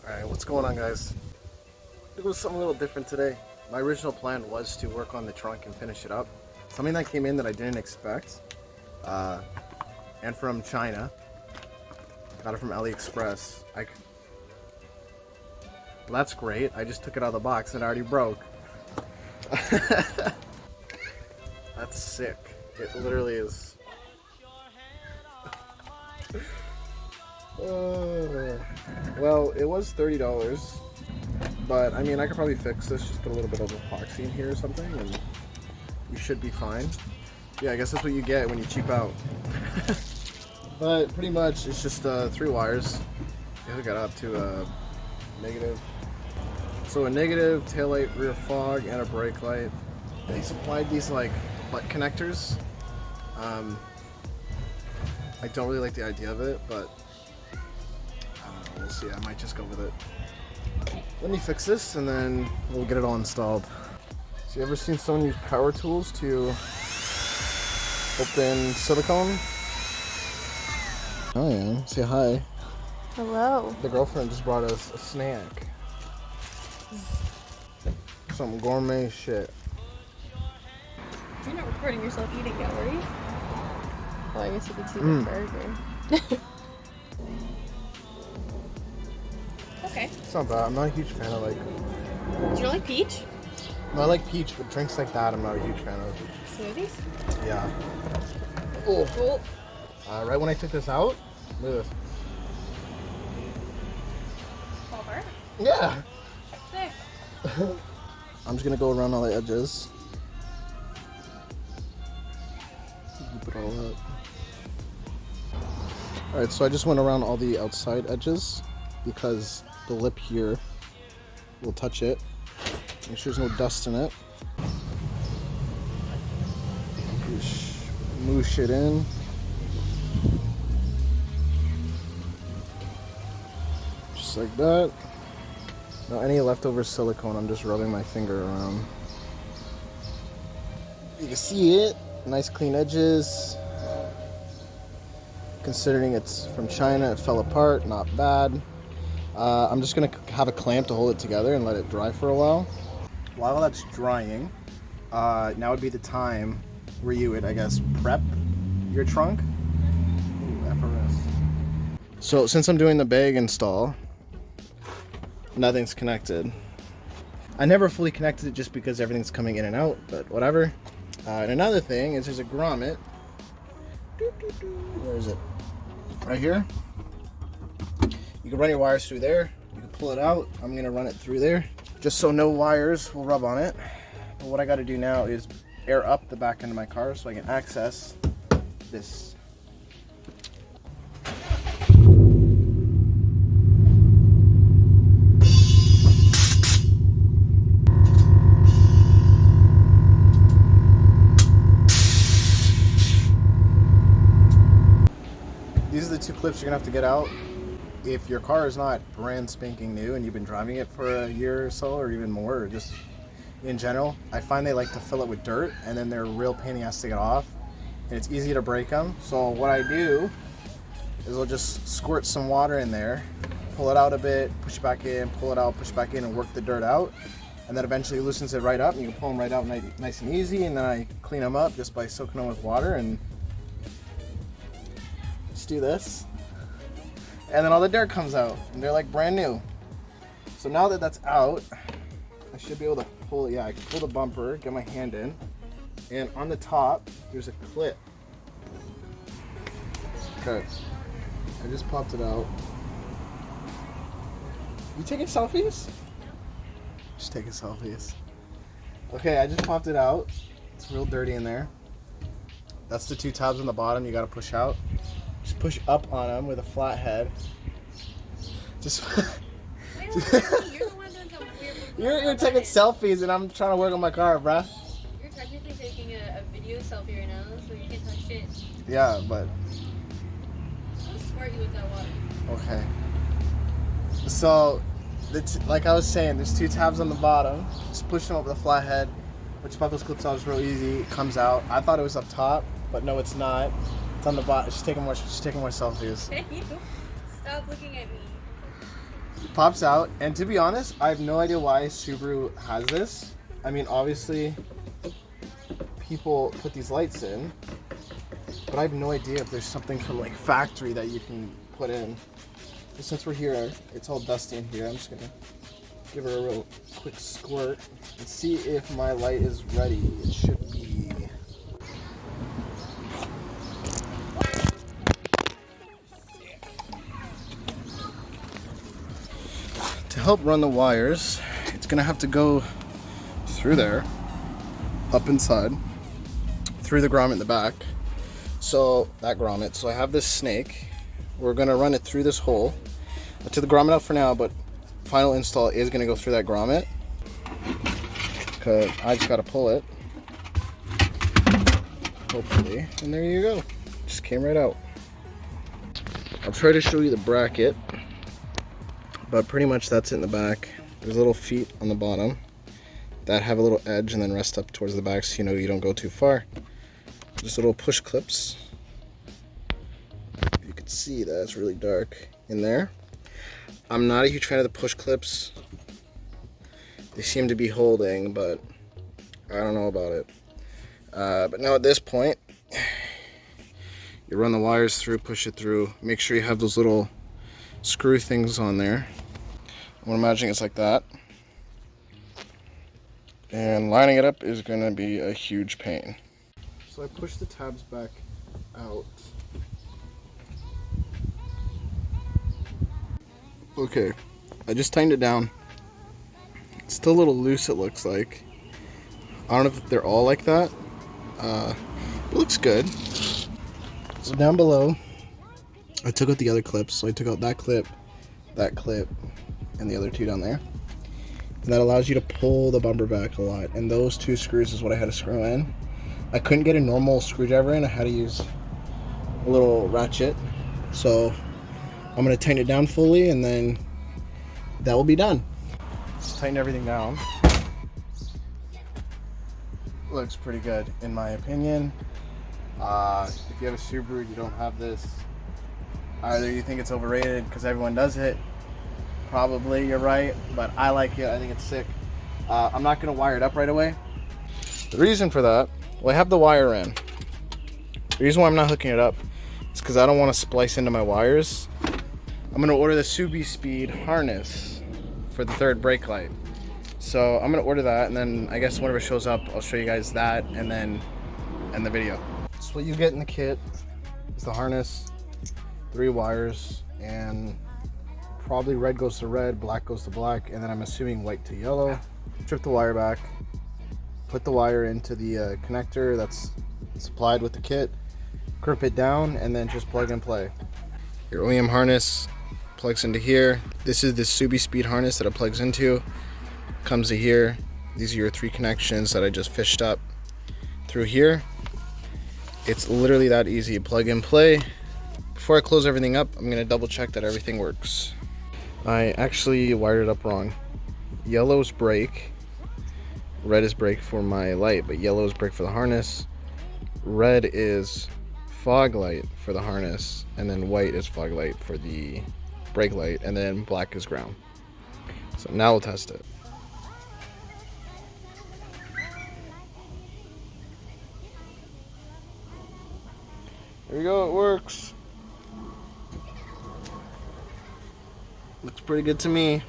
Alright, what's going on, guys? It was something a little different today. My original plan was to work on the trunk and finish it up. Something that came in that I didn't expect. And from China. Got it from AliExpress. Well, that's great. I just took it out of the box and it already broke. That's sick. It literally is. Well, it was $30, but I mean, I could probably fix this. Just put a little bit of epoxy in here or something, and you should be fine. Yeah, I guess that's what you get when you cheap out. But pretty much, it's just 3 wires. You hook it up to a negative. So a negative, taillight, rear fog, and a brake light. They supplied these like butt connectors. I don't really like the idea of it, but we'll see. I might just go with it. Let me fix this and then we'll get it all installed. So you ever seen someone use power tools to open silicone? Oh yeah, say hi. Hello. The girlfriend just brought us a snack. Some gourmet shit. You're not recording yourself eating yet, were you? Oh, I guess you could see the burger. Okay. It's not bad. I'm not a huge fan of like... Do you like peach? No, I like peach, but drinks like that I'm not a huge fan of. Smoothies? Yeah. Oh. Cool. Right when I took this out, look at this. Fall apart? Yeah. Sick. I'm just gonna go around all the edges. Keep it all up. Alright, so I just went around all the outside edges because the lip here will touch it. Make sure there's no dust in it. Moosh it in. Just like that. Now any leftover silicone, I'm just rubbing my finger around. You can see it. Nice clean edges. Considering it's from China, it fell apart, not bad. I'm just gonna have a clamp to hold it together and let it dry for a while. While that's drying, now would be the time where you would, I guess, prep your trunk. Ooh, FRS. So since I'm doing the bag install, nothing's connected. I never fully connected it just because everything's coming in and out, but whatever. And another thing is there's a grommet. Where is it? Right here. You can run your wires through there. You can pull it out. I'm gonna run it through there, just so no wires will rub on it. But what I gotta do now is air up the back end of my car so I can access this. These are the 2 clips you're gonna have to get out. If your car is not brand spanking new and you've been driving it for a year or so or even more, or just in general, I find they like to fill it with dirt and then they're a real pain in the ass to get off and it's easy to break them. So what I do is I'll just squirt some water in there, pull it out a bit, push it back in, pull it out, push it back in, and work the dirt out, and then eventually loosens it right up and you can pull them right out nice and easy. And then I clean them up just by soaking them with water and just do this. And then all the dirt comes out and they're like brand new. So now that that's out, I should be able to pull it. Yeah, I can pull the bumper, get my hand in, and on the top there's a clip. Okay, I just popped it out. You taking selfies? Just taking selfies. Okay, I just popped it out. It's real dirty in there. That's the 2 tabs on the bottom you gotta push out. Just push up on them with a flat head. Just. You're the one doing some weird. You're taking selfies and I'm trying to work on my car, bruh. You're technically taking a video selfie right now, so you can't touch shit. Yeah, but. I'll squirt you with that water. Okay. So, like I was saying, there's 2 tabs on the bottom. Just push them up with a flat head. Which pop those clips out is real easy. It comes out. I thought it was up top, but no, it's not. It's on the bottom. She's taking more selfies. Hey, you. Stop looking at me. Pops out, and to be honest, I have no idea why Subaru has this. I mean, obviously, people put these lights in, but I have no idea if there's something from like factory that you can put in. But since we're here, it's all dusty in here. I'm just gonna give her a real quick squirt and see if my light is ready. It should be. To help run the wires, it's gonna have to go through there, up inside, through the grommet in the back. So that grommet. So I have this snake. We're gonna run it through this hole. I took the grommet out for now, but final install is gonna go through that grommet. Cause I just gotta pull it. Hopefully, and there you go. Just came right out. I'll try to show you the bracket, but pretty much that's it in the back. There's little feet on the bottom that have a little edge and then rest up towards the back so you know you don't go too far. Just little push clips. You can see that it's really dark in there. I'm not a huge fan of the push clips. They seem to be holding, but I don't know about it. But now at this point, you run the wires through, push it through. Make sure you have those little screw things on there. I'm imagining it's like that. And lining it up is gonna be a huge pain. So I push the tabs back out. Okay, I just tightened it down. It's still a little loose, it looks like. I don't know if they're all like that. It looks good. So down below, I took out the other clips. So I took out that clip, and the other two down there. And that allows you to pull the bumper back a lot. And those two screws is what I had to screw in. I couldn't get a normal screwdriver in. I had to use a little ratchet. So I'm gonna tighten it down fully, and then that will be done. Just tighten everything down. Looks pretty good in my opinion. If you have a Subaru, you don't have this. Either you think it's overrated because everyone does it. Probably you're right, but I like it. I think it's sick. I'm not gonna wire it up right away. The reason for that, well, I have the wire in. The reason why I'm not hooking it up is because I don't want to splice into my wires. I'm gonna order the Subi Speed harness for the third brake light. So I'm gonna order that, and then I guess whenever it shows up, I'll show you guys that, and then end the video. So what you get in the kit is the harness, 3 wires, and probably red goes to red, black goes to black, and then I'm assuming white to yellow. Strip the wire back, put the wire into the connector that's supplied with the kit, grip it down, and then just plug and play. Your OEM harness plugs into here. This is the Subi Speed harness that it plugs into. Comes to here. These are your 3 connections that I just fished up through here. It's literally that easy. Plug and play. Before I close everything up, I'm gonna double check that everything works. I actually wired it up wrong. Yellow's brake, red is brake for my light, but yellow is brake for the harness. Red is fog light for the harness, and then white is fog light for the brake light, and then black is ground. So now we'll test it. There you go, it works. Looks pretty good to me.